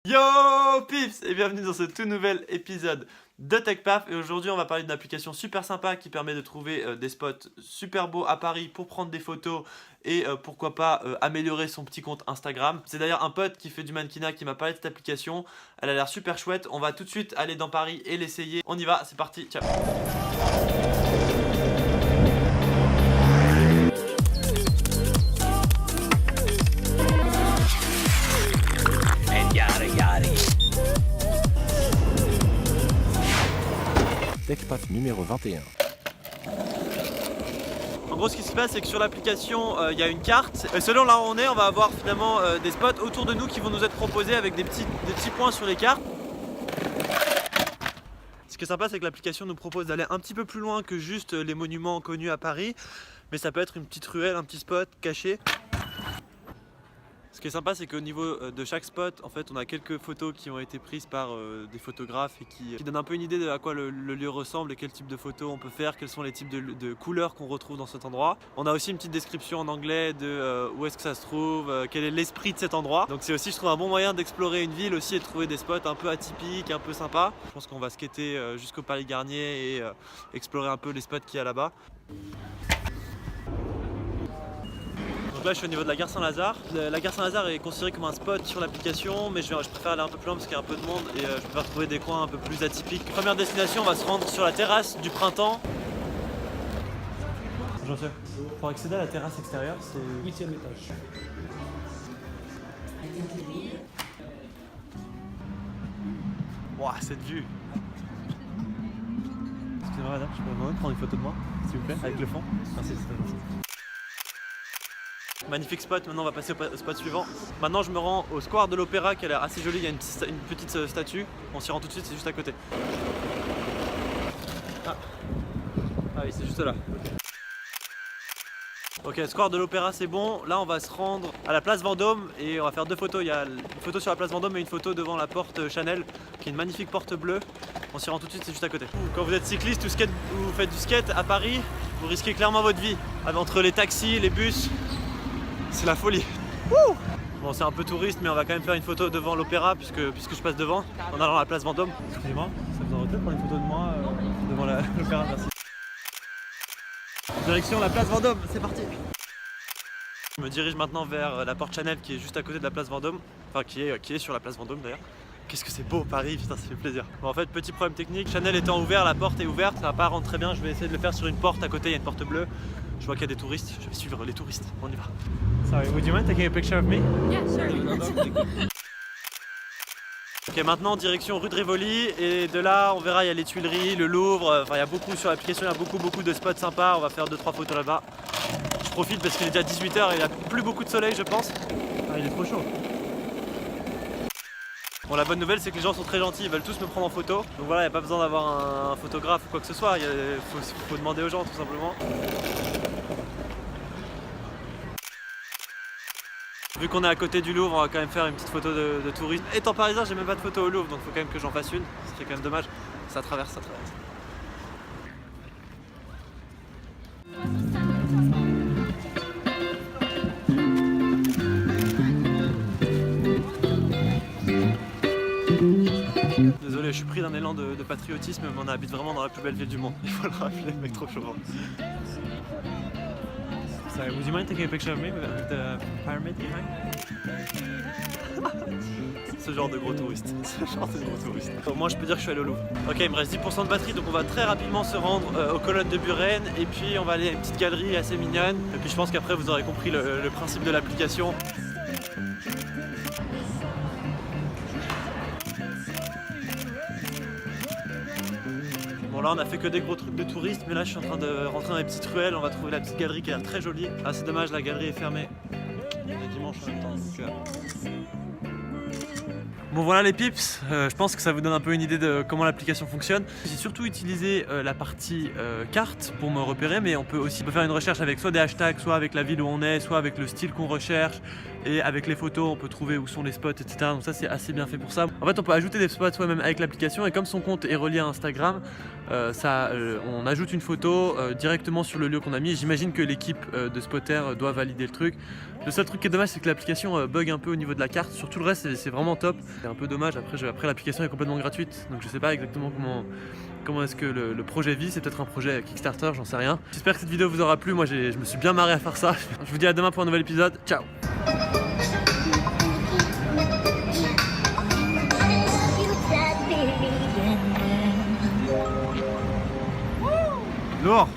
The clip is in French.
Yo Pips et bienvenue dans ce tout nouvel épisode de TechPaf. Et aujourd'hui on va parler d'une application super sympa qui permet de trouver des spots super beaux à Paris pour prendre des photos et pourquoi pas améliorer son petit compte Instagram. C'est d'ailleurs un pote qui fait du mannequinat qui m'a parlé de cette application. Elle a l'air super chouette, on va tout de suite aller dans Paris et l'essayer. On y va, c'est parti, ciao. TechPaf numéro 21. En gros, ce qui se passe, c'est que sur l'application, il y a une carte. Et selon là où on est, on va avoir finalement des spots autour de nous qui vont nous être proposés avec des petits points sur les cartes. Ce qui est sympa, c'est que l'application nous propose d'aller un petit peu plus loin que juste les monuments connus à Paris. Mais ça peut être une petite ruelle, un petit spot caché. Ce qui est sympa, c'est qu'au niveau de chaque spot, en fait, on a quelques photos qui ont été prises par des photographes et qui donnent un peu une idée de à quoi le lieu ressemble et quel type de photos on peut faire, quels sont les types de couleurs qu'on retrouve dans cet endroit. On a aussi une petite description en anglais de où est-ce que ça se trouve, quel est l'esprit de cet endroit. Donc c'est aussi, je trouve, un bon moyen d'explorer une ville aussi et de trouver des spots un peu atypiques, un peu sympas. Je pense qu'on va skater jusqu'au Palais Garnier et explorer un peu les spots qu'il y a là-bas. Donc là je suis au niveau de la gare Saint-Lazare. La gare Saint-Lazare est considérée comme un spot sur l'application, mais je préfère aller un peu plus loin parce qu'il y a un peu de monde et je préfère trouver des coins un peu plus atypiques. Première destination, on va se rendre sur la terrasse du Printemps. Bonjour monsieur, pour accéder à la terrasse extérieure, c'est 8e étage. Waouh, cette vue. Excusez-moi madame, je peux vous demander de prendre une photo de moi, s'il vous plaît, avec le fond. Merci, c'est très gentil. Magnifique spot, maintenant on va passer au spot suivant. Maintenant je me rends au square de l'Opéra qui a l'air assez joli, il y a une petite statue. On s'y rend tout de suite, c'est juste à côté. Ah oui, c'est juste là. Ok, square de l'Opéra c'est bon. Là on va se rendre à la place Vendôme et on va faire deux photos. Il y a une photo sur la place Vendôme et une photo devant la porte Chanel qui est une magnifique porte bleue. On s'y rend tout de suite, c'est juste à côté. Quand vous êtes cycliste ou vous faites du skate à Paris, vous risquez clairement votre vie. Entre les taxis, les bus, c'est la folie. Wouh! Bon, c'est un peu touriste, mais on va quand même faire une photo devant l'Opéra puisque je passe devant en allant à la place Vendôme. Excusez-moi, ça vous embête de prendre une photo de moi devant l'Opéra, merci. Direction la place Vendôme, c'est parti! Je me dirige maintenant vers la porte Chanel qui est juste à côté de la place Vendôme, enfin qui est sur la place Vendôme d'ailleurs. Qu'est-ce que c'est beau Paris, putain ça fait plaisir. Bon, en fait, petit problème technique, Chanel étant ouvert, la porte est ouverte, ça va pas rentrer très bien, je vais essayer de le faire sur une porte à côté, il y a une porte bleue. Je vois qu'il y a des touristes, je vais suivre les touristes, on y va. Sorry, would you mind taking a picture of me? Yeah, sure. Ok, maintenant direction rue de Rivoli et de là on verra il y a les Tuileries, le Louvre, enfin il y a beaucoup sur l'application, il y a beaucoup de spots sympas, on va faire 2-3 photos là-bas. Je profite parce qu'il est déjà 18h et il n'y a plus beaucoup de soleil je pense. Ah il est trop chaud. Bon, la bonne nouvelle c'est que les gens sont très gentils, ils veulent tous me prendre en photo. Donc voilà, il n'y a pas besoin d'avoir un photographe ou quoi que ce soit, faut demander aux gens tout simplement. Vu qu'on est à côté du Louvre, on va quand même faire une petite photo de touriste. Étant parisien, j'ai même pas de photo au Louvre, donc faut quand même que j'en fasse une. Ce serait quand même dommage. Ça traverse, ça traverse. Désolé, je suis pris d'un élan de patriotisme, mais on habite vraiment dans la plus belle ville du monde. Il faut le rappeler, mec, trop chaud. Sorry, would you mind taking a picture of me with the pyramid behind? Ce genre de gros touristes. Moi je peux dire que je suis allé au Louvre. Ok, il me reste 10% de batterie, donc on va très rapidement se rendre aux colonnes de Buren. Et puis on va aller à une petite galerie assez mignonne. Et puis je pense qu'après vous aurez compris le principe de l'application. Bon là on a fait que des gros trucs de touristes, mais là je suis en train de rentrer dans les petites ruelles, on va trouver la petite galerie qui a l'air très jolie. Ah c'est dommage, la galerie est fermée. On est dimanche en même temps donc... Bon voilà les pips, je pense que ça vous donne un peu une idée de comment l'application fonctionne. J'ai surtout utilisé la partie carte pour me repérer, mais on peut aussi faire une recherche avec soit des hashtags, soit avec la ville où on est, soit avec le style qu'on recherche, et avec les photos on peut trouver où sont les spots, etc. Donc ça c'est assez bien fait pour ça. En fait on peut ajouter des spots soi-même avec l'application et comme son compte est relié à Instagram, on ajoute une photo directement sur le lieu qu'on a mis. J'imagine que l'équipe de spotters doit valider le truc. Le seul truc qui est dommage c'est que l'application bug un peu au niveau de la carte. Sur tout le reste c'est vraiment top. C'est un peu dommage, après l'application est complètement gratuite donc je sais pas exactement comment est-ce que le projet vit. C'est peut-être un projet Kickstarter, j'en sais rien. J'espère que cette vidéo vous aura plu. Moi je me suis bien marré à faire ça. Je vous dis à demain pour un nouvel épisode. Ciao. Lourd.